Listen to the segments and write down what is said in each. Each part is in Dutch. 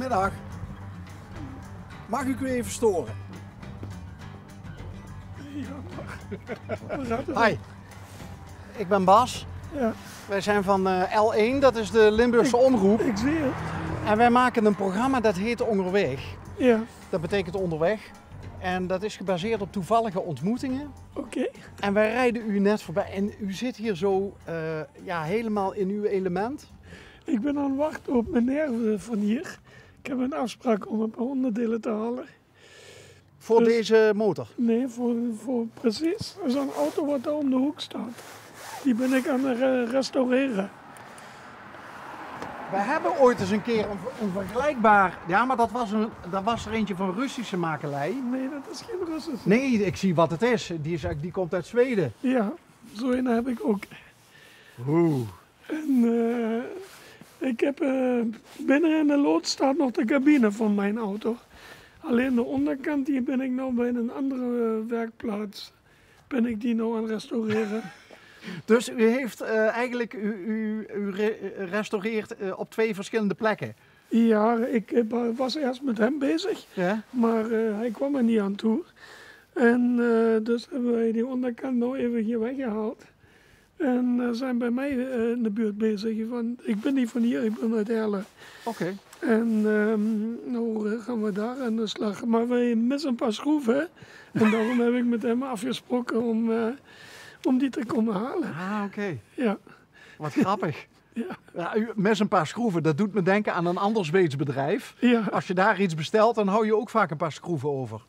Goedemiddag. Mag ik u even storen? Hi, ik ben Bas. Ja, Wij zijn van L1, dat is de Limburgse omroep. ik zie het. En wij maken een programma dat heet Onderweg. Ja, Dat betekent onderweg. En dat is gebaseerd op toevallige ontmoetingen. oké. En wij rijden u net voorbij. En u zit hier zo helemaal in uw element. Ik ben aan het wachten op meneer van hier. Ik heb een afspraak om een paar onderdelen te halen. Voor Dus- deze motor. Nee, voor precies zo'n auto wat daar om de hoek staat. Die ben ik aan het restaureren. We hebben ooit eens een keer een vergelijkbaar... Ja, maar dat was er eentje van Russische makelij. Nee, dat is geen Russisch. Nee, ik zie wat het is. Die komt uit Zweden. Ja, zo een heb ik ook. Oeh. En ik heb binnen in de loods staat nog de cabine van mijn auto. Alleen de onderkant die ben ik nou bij een andere werkplaats. Ben ik die nou aan het restaureren. Dus u heeft eigenlijk, u restaureert op 2 verschillende plekken. Ja, ik was eerst met hem bezig, Ja? maar hij kwam er niet aan toe. En dus hebben wij die onderkant nou even hier weggehaald. En zijn bij mij in de buurt bezig. Want ik ben niet van hier, ik ben uit Herle. Oké. En nou gaan we daar aan de slag. Maar wij missen een paar schroeven. En daarom heb ik met hem afgesproken om die te komen halen. Ah, oké. Ja, Wat grappig. ja, Ja, u met een paar schroeven, dat doet me denken aan een ander Zweeds bedrijf. ja. Als je daar iets bestelt, dan hou je ook vaak een paar schroeven over.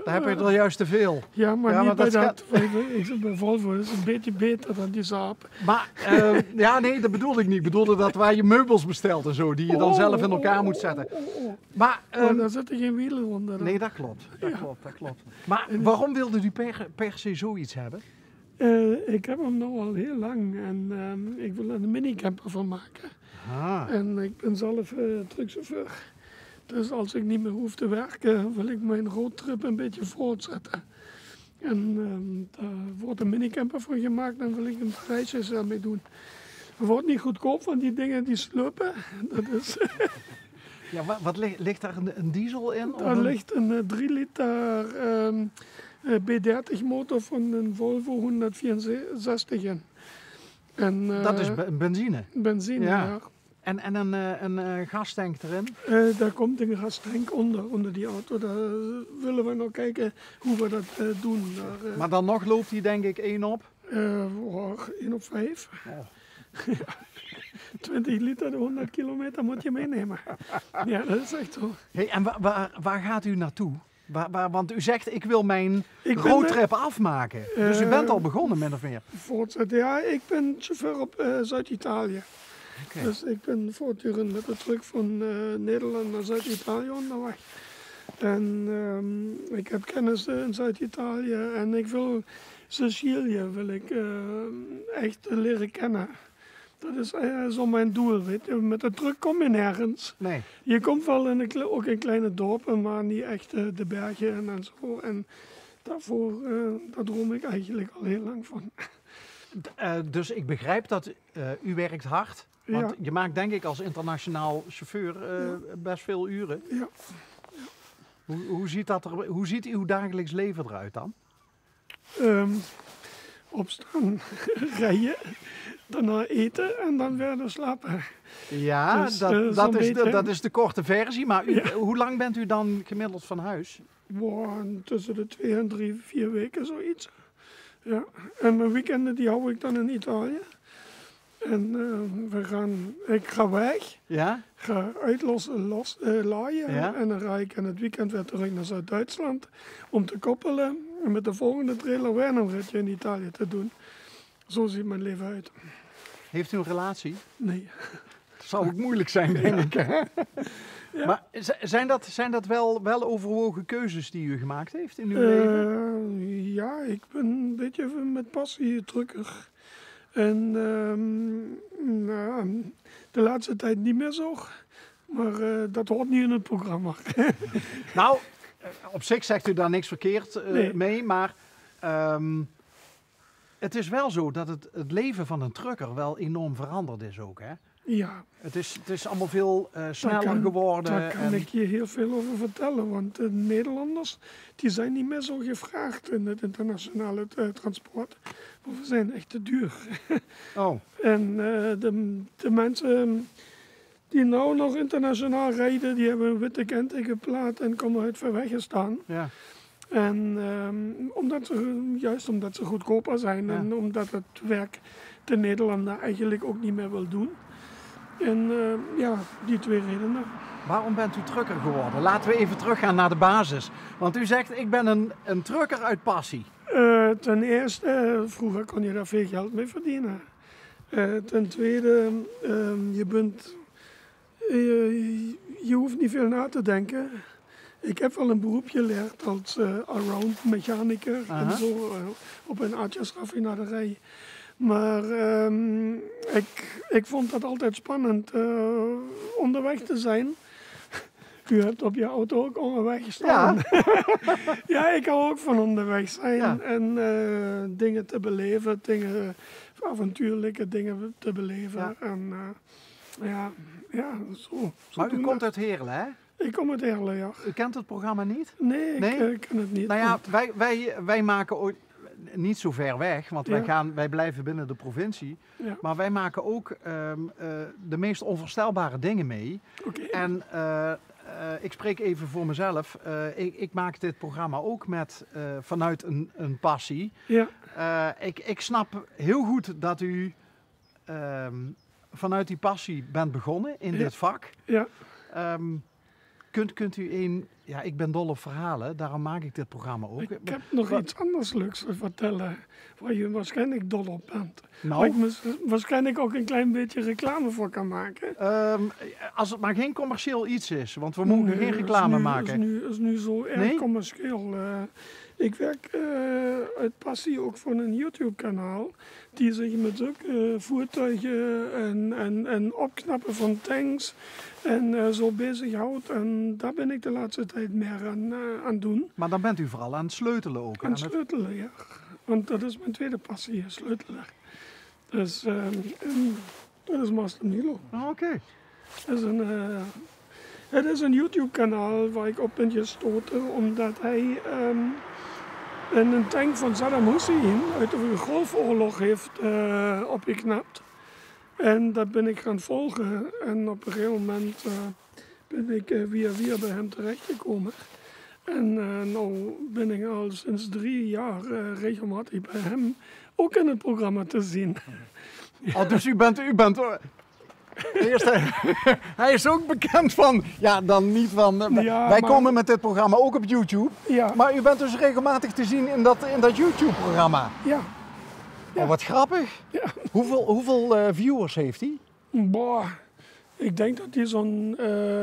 Dan heb je er juist te veel. Ja, maar Ja, niet maar bij dat dat. Ik zit bij Volvo, dat is een beetje beter dan die Saab. Maar, ja, nee, dat bedoelde ik niet. Ik bedoelde dat waar je meubels bestelt en zo, die je dan zelf in elkaar moet zetten. Maar, Maar daar zitten geen wielen onder. nee, dat klopt. Dat klopt. Maar waarom wilde u per se zoiets hebben? Ik heb hem nou al heel lang en ik wil er een minicamper van maken. Ah. En ik ben zelf truckchauffeur. Dus als ik niet meer hoef te werken, wil ik mijn roadtrip een beetje voortzetten. En daar wordt een minicamper van gemaakt en wil ik een paar reisjes daarmee doen. Het wordt niet goedkoop, want die dingen die sluppen. Dat is, Ja, wat ligt daar een diesel in? Of daar een- ligt een 3 liter B30 motor van een Volvo 164 in. En, Dat is benzine. benzine, Ja. ja. En een gastank erin? Daar komt een gastank onder die auto. Daar willen we nog kijken hoe we dat doen. Daar, Maar dan nog loopt hij denk ik 1 op. 1 op 5. Oh. 20 liter, de 100 kilometer moet je meenemen. Ja, dat is echt zo. Hey, en waar gaat u naartoe? Want u zegt ik wil mijn Ik ben, roadtrip afmaken. Dus u bent al begonnen min of meer. Voortzetten. Ja, ik ben chauffeur op Zuid-Italië. Oké. Dus ik ben voortdurend met de truck van Nederland naar Zuid-Italië onderweg. En ik heb kennis in Zuid-Italië en ik wil Sicilië echt leren kennen. Dat is zo mijn doel. Weet je. Met de truck kom je nergens. Nee. Je komt wel ook in kleine dorpen, maar niet echt de bergen en zo. En daarvoor, daar droom ik eigenlijk al heel lang van. Dus ik begrijp dat u werkt hard. Want Ja. je maakt denk ik als internationaal chauffeur best veel uren. Ja. Hoe ziet uw dagelijks leven eruit dan? Opstaan, rijden, daarna eten en dan weer slapen. Ja, Dus, zo'n beetje. dat is de korte versie. Maar Ja. hoe lang bent u dan gemiddeld van huis? Tussen de 2 en 3, 4 weken zoiets. Ja. En mijn weekenden die hou ik dan in Italië. En ik ga weg, Ja? ga laaien Ja. en dan rijd ik in het weekend weer terug naar Zuid-Duitsland om te koppelen en met de volgende trailer weer een ritje in Italië te doen. Zo ziet mijn leven uit. Heeft u een relatie? Nee. Dat zou ook moeilijk zijn, denk ik. Hè? Ja. Maar zijn dat wel overwogen keuzes die u gemaakt heeft in uw leven? Ja, ik ben een beetje met passie trucker. En nou, de laatste tijd niet meer zo. Maar dat hoort niet in het programma. Nou, op zich zegt u daar niks verkeerd Nee. mee, maar het is wel zo dat het leven van een trucker wel enorm veranderd is ook. Hè? Ja. Het is allemaal veel sneller geworden. Daar kan ik je heel veel over vertellen, want de Nederlanders die zijn niet meer zo gevraagd in het internationale transport. Want we zijn echt te duur. Oh, En de mensen die nou nog internationaal rijden, die hebben een witte kentekenplaat en komen uit ver weg staan. ja. En omdat ze goedkoper zijn en omdat het werk de Nederlander eigenlijk ook niet meer wil doen. En die twee redenen. Waarom bent u trucker geworden? Laten we even teruggaan naar de basis. Want u zegt, ik ben een trucker uit passie. Ten eerste, vroeger kon je daar veel geld mee verdienen. Ten tweede, je hoeft niet veel na te denken. Ik heb wel een beroep geleerd als allround mechanicus en zo op een aardgasraffinaderij. Maar ik vond dat altijd spannend onderweg te zijn. U hebt op je auto ook onderweg gestaan. Ja, Ja, ik hou ook van onderweg zijn Ja. en dingen te beleven, avontuurlijke dingen te beleven. Ja. En zo maar u doen komt we. uit Heerlen, hè? Ik kom uit Heerlen, ja. U kent het programma niet? Nee, ik Nee? ken het niet. Nou ja, wij maken ooit, niet zo ver weg, want wij blijven binnen de provincie. Ja. Maar wij maken ook de meest onvoorstelbare dingen mee. Oké. En ik spreek even voor mezelf. Ik maak dit programma ook vanuit een passie. Ja, Ik snap heel goed dat u vanuit die passie bent begonnen in dit vak. ja. Kunt u ja, ik ben dol op verhalen, daarom maak ik dit programma ook. Ik heb nog iets anders leuks te vertellen, waar je waarschijnlijk dol op bent. Nou? Waar ik waarschijnlijk ook een klein beetje reclame voor kan maken. Als het maar geen commercieel iets is, want we mogen geen reclame maken. Is nu zo erg Nee? commercieel. Ik werk uit passie ook voor een YouTube-kanaal die zich met zulke voertuigen en opknappen van tanks en zo bezighoudt. En daar ben ik de laatste tijd meer aan doen. Maar dan bent u vooral aan het sleutelen ook. Aan het sleutelen, ja. Want dat is mijn tweede passie, sleutelen. Dus dat is Master Nilo. Oké. Het is een YouTube-kanaal waar ik op ben gestoten omdat hij een tank van Saddam Hussein uit de Golfoorlog heeft opgeknapt. En dat ben ik gaan volgen en op een gegeven moment ben ik via bij hem terechtgekomen. En nu ben ik al sinds 3 jaar regelmatig bij hem ook in het programma te zien. Oh, dus u bent Eerst, hij is ook bekend van, ja dan niet van, wij komen met dit programma ook op YouTube. Ja. Maar u bent dus regelmatig te zien in dat YouTube-programma. Ja. Oh, wat grappig. Ja. Hoeveel viewers heeft hij? Boah, ik denk dat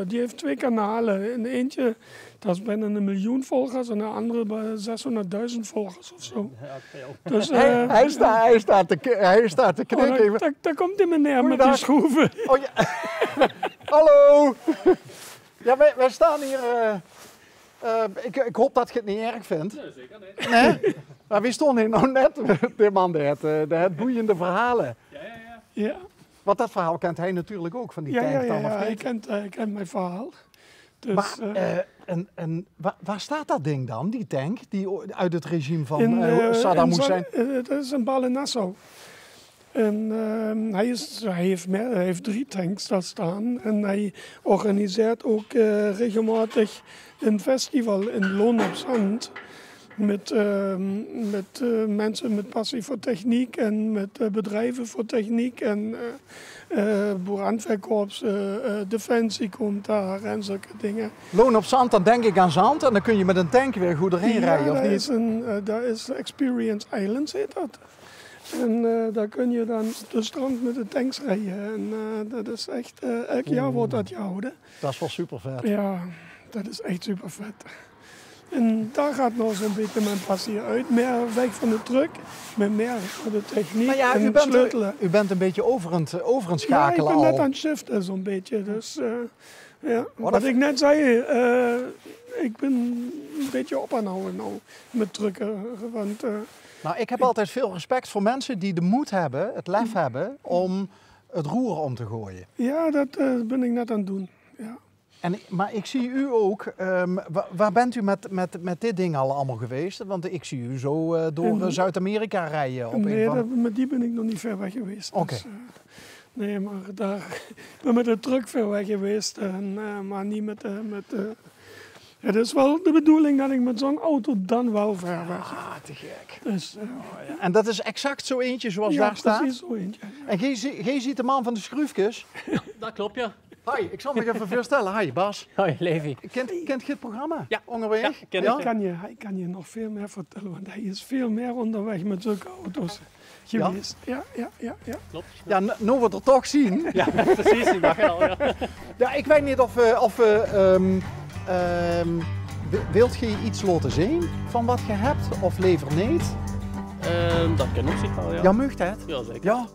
die heeft 2 kanalen. En eentje, dat is bijna 1 miljoen volgers en de andere bij 600.000 volgers of zo. Dus, Hij staat te knikken. Daar komt die meneer met die Goeiedag. schroeven. Oh, ja. Hallo. Ja, wij staan hier. Ik hoop dat je het niet erg vindt. Nee, zeker niet. Nee? Maar we stonden hier nou net, dit man, het boeiende verhalen. Ja, Want dat verhaal kent hij natuurlijk ook van die tank dan, of hij niet? kent mijn verhaal. Dus, Maar waar staat dat ding dan, die tank, die uit het regime van Saddam Hussein? Het is in Balen-Nassau. En hij heeft 3 tanks daar staan. En hij organiseert ook regelmatig een festival in Loon op Zand. Met mensen met passie voor techniek en met bedrijven voor techniek. En brandweerkorps, defensie komt daar en zulke dingen. Loon op zand, dan denk ik aan zand en dan kun je met een tank weer goed erheen rijden, of niet? Daar is Experience Islands, heet dat. En daar kun je dan de strand met de tanks rijden. En dat is echt, elk jaar wordt dat gehouden. Dat is wel super vet. Ja, dat is echt super vet. En daar gaat nog zo'n beetje mijn passie uit. Meer weg van de truck, maar meer van de techniek Maar ja, en sleutelen. u bent een beetje over aan het Ja, ik schakelen ben net al. aan het shiften zo'n beetje. Dus ja, wat dat- ik net zei, ik ben een beetje op aan houden nou met trucken. Want Nou, ik heb altijd veel respect voor mensen die de moed hebben, het lef hebben, om het roer om te gooien. Ja, dat ben ik net aan het doen. Ja. Maar ik zie u ook, waar bent u met dit ding allemaal geweest? Want ik zie u zo door Zuid-Amerika rijden. Met die ben ik nog niet ver weg geweest. Oké. Dus, nee, maar ik ben met de truck ver weg geweest, maar niet met... Het is wel de bedoeling dat ik met zo'n auto dan wel ver weg ga. Ah, te gek. Dus, Ja. En dat is exact zo eentje zoals daar staat? Ja, precies zo eentje. En jij ziet de man van de schroefjes? Dat klopt, ja. Hi, ik zal me even voorstellen. Hi, Bas. Hoi, Levi. Kent je het programma? Ja. Onderweg? Ja, ken ik. Hij kan je nog veel meer vertellen, want hij is veel meer onderweg met zulke auto's geweest. Ja. Klopt. Ja, nou we er toch zien. Ja, precies. Ik dacht het al, ja. Ja, ik weet niet of wilt je iets laten zien van wat je hebt of liever niet? Dat kan ook zich wel, ja. Ja, mag het? Ja, zeker. Ja.